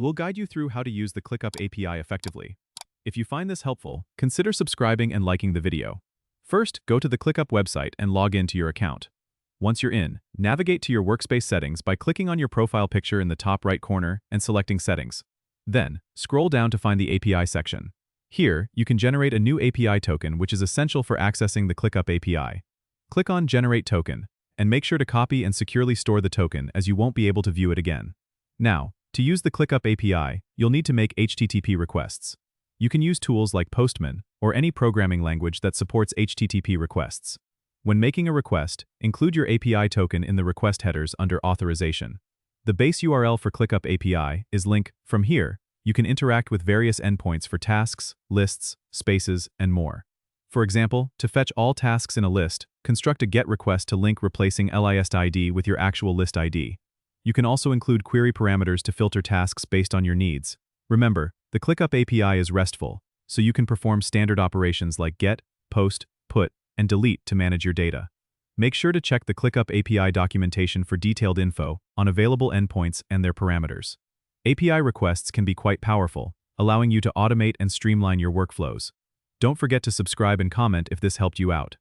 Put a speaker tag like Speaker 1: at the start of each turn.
Speaker 1: We'll guide you through how to use the ClickUp API effectively. If you find this helpful, consider subscribing and liking the video. First, go to the ClickUp website and log in to your account. Once you're in, navigate to your workspace settings by clicking on your profile picture in the top right corner and selecting Settings. Then, scroll down to find the API section. Here, you can generate a new API token which is essential for accessing the ClickUp API. Click on Generate Token, and make sure to copy and securely store the token as you won't be able to view it again. Now, to use the ClickUp API, you'll need to make HTTP requests. You can use tools like Postman or any programming language that supports HTTP requests. When making a request, include your API token in the request headers under Authorization. The base URL for ClickUp API is link. From here, you can interact with various endpoints for tasks, lists, spaces, and more. For example, to fetch all tasks in a list, construct a GET request to link replacing list ID with your actual list ID. You can also include query parameters to filter tasks based on your needs. Remember, the ClickUp API is RESTful, so you can perform standard operations like get, post, put, and delete to manage your data. Make sure to check the ClickUp API documentation for detailed info on available endpoints and their parameters. API requests can be quite powerful, allowing you to automate and streamline your workflows. Don't forget to subscribe and comment if this helped you out.